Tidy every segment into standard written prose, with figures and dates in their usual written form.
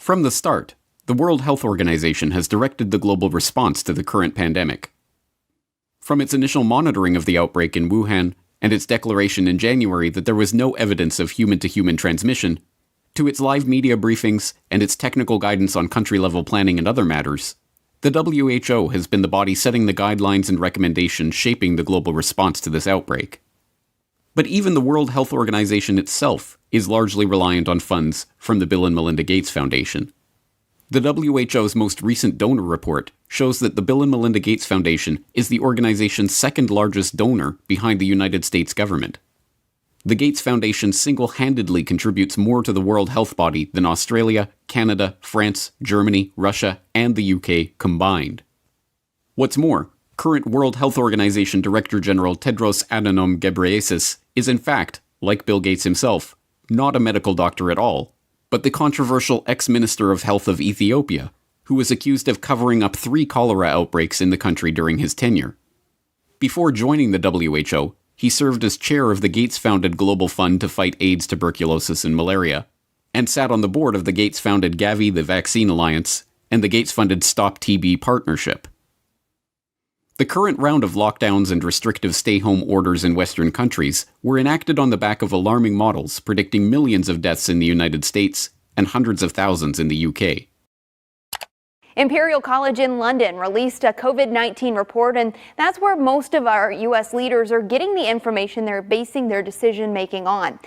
From the start, the World Health Organization has directed the global response to the current pandemic. From its initial monitoring of the outbreak in Wuhan and its declaration in January that there was no evidence of human-to-human transmission, to its live media briefings and its technical guidance on country-level planning and other matters, the WHO has been the body setting the guidelines and recommendations shaping the global response to this outbreak. But even the World Health Organization itself is largely reliant on funds from the Bill and Melinda Gates Foundation. The WHO's most recent donor report shows that the Bill and Melinda Gates Foundation is the organization's second largest donor behind the United States government. The Gates Foundation single-handedly contributes more to the World Health Body than Australia, Canada, France, Germany, Russia, and the UK combined. What's more, current World Health Organization Director General Tedros Adhanom Ghebreyesus is in fact, like Bill Gates himself, not a medical doctor at all, but the controversial ex-Minister of Health of Ethiopia, who was accused of covering up 3 cholera outbreaks in the country during his tenure. Before joining the WHO, he served as chair of the Gates-founded Global Fund to fight AIDS, tuberculosis, and malaria, and sat on the board of the Gates-founded Gavi, the Vaccine Alliance, and the Gates-funded Stop TB Partnership. The current round of lockdowns and restrictive stay-home orders in Western countries were enacted on the back of alarming models predicting millions of deaths in the United States and hundreds of thousands in the UK. Imperial College in London released a COVID-19 report, and that's where most of our U.S. leaders are getting the information they're basing their decision-making on.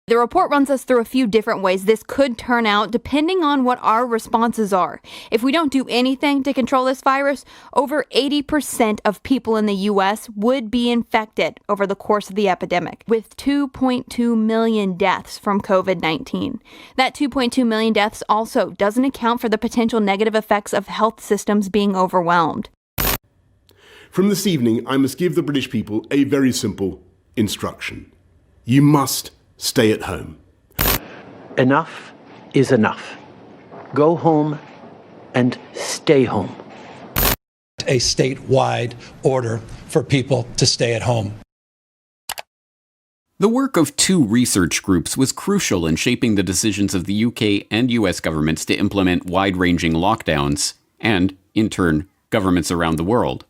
The report runs us through a few different ways this could turn out depending on what our responses are. If we don't do anything to control this virus, over 80% of people in the U.S. would be infected over the course of the epidemic, with 2.2 million deaths from COVID-19. That 2.2 million deaths also doesn't account for the potential negative effects of health systems being overwhelmed. From this evening, I must give the British people a very simple instruction. You must stay at home. Enough is enough. Go home and stay home. A statewide order for people to stay at home. The work of 2 research groups was crucial in shaping the decisions of the UK and US governments to implement wide-ranging lockdowns, and, in turn, governments around the world.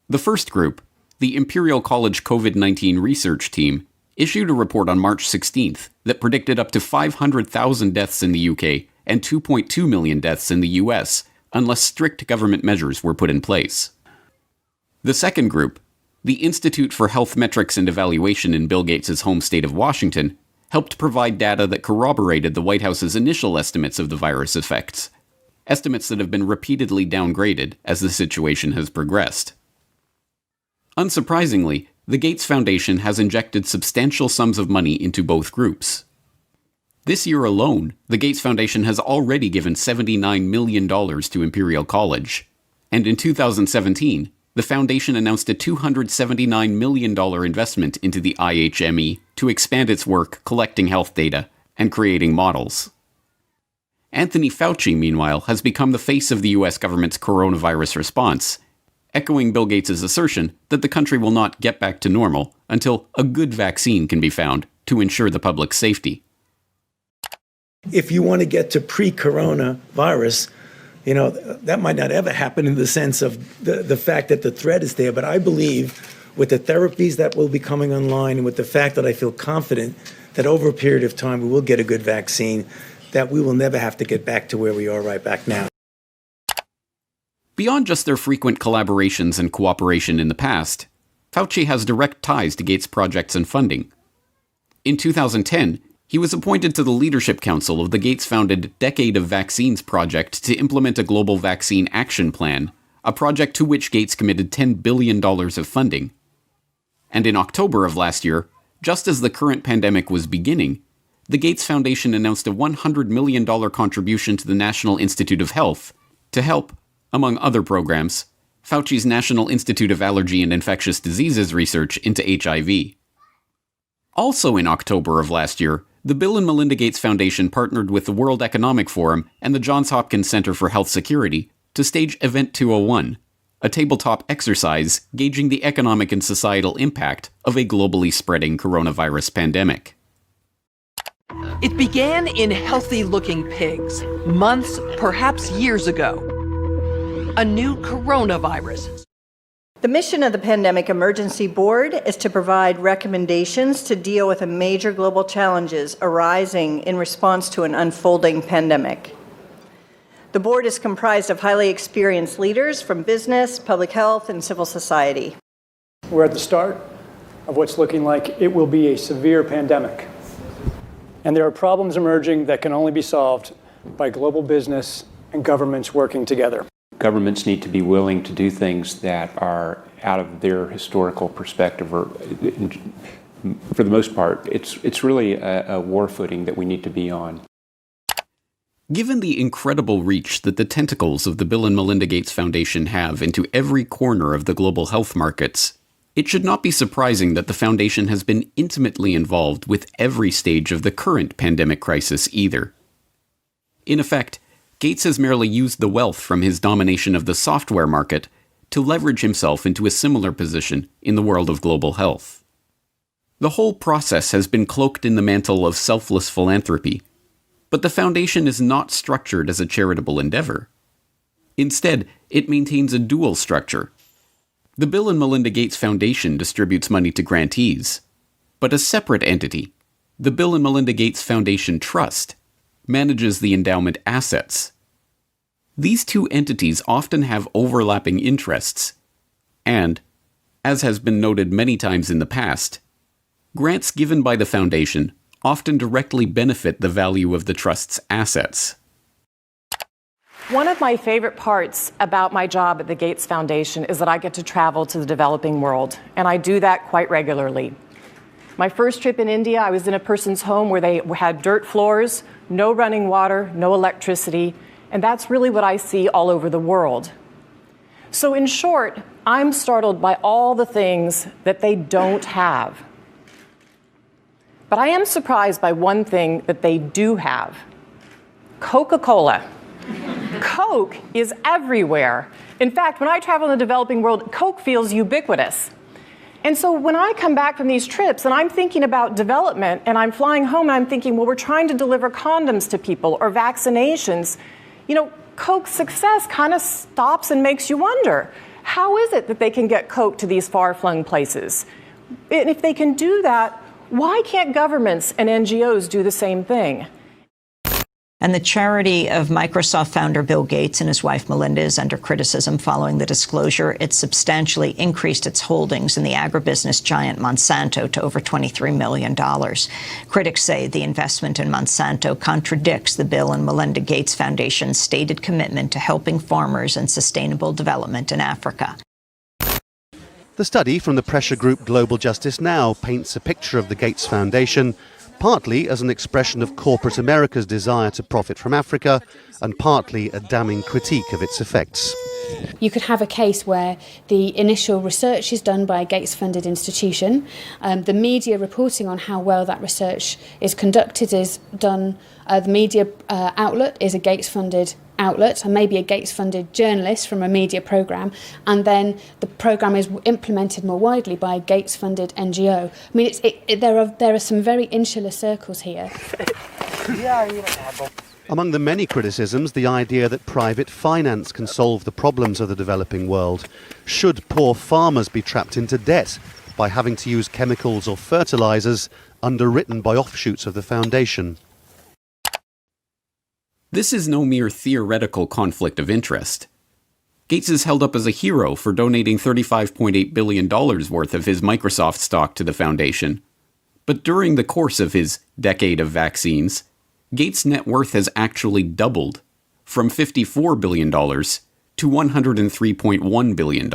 The first group, the Imperial College COVID-19 Research Team, issued a report on March 16th that predicted up to 500,000 deaths in the UK and 2.2 million deaths in the US unless strict government measures were put in place. The second group, the Institute for Health Metrics and Evaluation in Bill Gates' home state of Washington, helped provide data that corroborated the White House's initial estimates of the virus effects, estimates that have been repeatedly downgraded as the situation has progressed. Unsurprisingly, the Gates Foundation has injected substantial sums of money into both groups. This year alone, the Gates Foundation has already given $79 million to Imperial College, and in 2017, the foundation announced a $279 million investment into the IHME to expand its work collecting health data and creating models. Anthony Fauci, meanwhile, has become the face of the US government's coronavirus response, echoing Bill Gates' assertion that the country will not get back to normal until a good vaccine can be found to ensure the public's safety. If you want to get to pre-coronavirus, that might not ever happen in the sense of the fact that the threat is there. But I believe with the therapies that will be coming online and with the fact that I feel confident that over a period of time we will get a good vaccine, that we will never have to get back to where we are right back now. Beyond just their frequent collaborations and cooperation in the past, Fauci has direct ties to Gates projects and funding. In 2010, he was appointed to the Leadership Council of the Gates-founded Decade of Vaccines project to implement a global vaccine action plan, a project to which Gates committed $10 billion of funding. And in October of last year, just as the current pandemic was beginning, the Gates Foundation announced a $100 million contribution to the National Institute of Health to help, among other programs, Fauci's National Institute of Allergy and Infectious Diseases research into HIV. Also in October of last year, the Bill and Melinda Gates Foundation partnered with the World Economic Forum and the Johns Hopkins Center for Health Security to stage Event 201, a tabletop exercise gauging the economic and societal impact of a globally spreading coronavirus pandemic. It began in healthy-looking pigs, months, perhaps years ago. A new coronavirus. The mission of the Pandemic Emergency Board is to provide recommendations to deal with the major global challenges arising in response to an unfolding pandemic. The board is comprised of highly experienced leaders from business, public health, and civil society. We're at the start of what's looking like it will be a severe pandemic. And there are problems emerging that can only be solved by global business and governments working together. Governments need to be willing to do things that are out of their historical perspective, or for the most part, it's really a war footing that we need to be on. Given the incredible reach that the tentacles of the Bill and Melinda Gates Foundation have into every corner of the global health markets, it should not be surprising that the foundation has been intimately involved with every stage of the current pandemic crisis either. In effect, Gates has merely used the wealth from his domination of the software market to leverage himself into a similar position in the world of global health. The whole process has been cloaked in the mantle of selfless philanthropy, but the foundation is not structured as a charitable endeavor. Instead, it maintains a dual structure. The Bill and Melinda Gates Foundation distributes money to grantees, but a separate entity, the Bill and Melinda Gates Foundation Trust, manages the endowment assets. These two entities often have overlapping interests, and, as has been noted many times in the past, grants given by the foundation often directly benefit the value of the trust's assets. One of my favorite parts about my job at the Gates Foundation is that I get to travel to the developing world, and I do that quite regularly. My first trip in India, I was in a person's home where they had dirt floors, no running water, no electricity, and that's really what I see all over the world. So in short, I'm startled by all the things that they don't have. But I am surprised by one thing that they do have: Coca-Cola. Coke is everywhere. In fact, when I travel in the developing world, Coke feels ubiquitous. And so when I come back from these trips and I'm thinking about development and I'm flying home and I'm thinking, well, we're trying to deliver condoms to people or vaccinations, Coke's success kind of stops and makes you wonder, how is it that they can get Coke to these far-flung places? And if they can do that, why can't governments and NGOs do the same thing? And the charity of Microsoft founder Bill Gates and his wife Melinda is under criticism following the disclosure it substantially increased its holdings in the agribusiness giant Monsanto to over $23 million. Critics say the investment in Monsanto contradicts the Bill and Melinda Gates Foundation's stated commitment to helping farmers and sustainable development in Africa. The study from the pressure group Global Justice Now paints a picture of the Gates Foundation partly as an expression of corporate America's desire to profit from Africa, and partly a damning critique of its effects. You could have a case where the initial research is done by a Gates-funded institution. The media reporting on how well that research is conducted is done. The media outlet is a Gates-funded outlet, and maybe a Gates-funded journalist from a media programme, and then the programme is implemented more widely by a Gates-funded NGO. I mean, there are some very insular circles here. Among the many criticisms, the idea that private finance can solve the problems of the developing world. Should poor farmers be trapped into debt by having to use chemicals or fertilizers underwritten by offshoots of the foundation? This is no mere theoretical conflict of interest. Gates is held up as a hero for donating $35.8 billion worth of his Microsoft stock to the foundation. But during the course of his decade of vaccines, Gates' net worth has actually doubled, from $54 billion to $103.1 billion.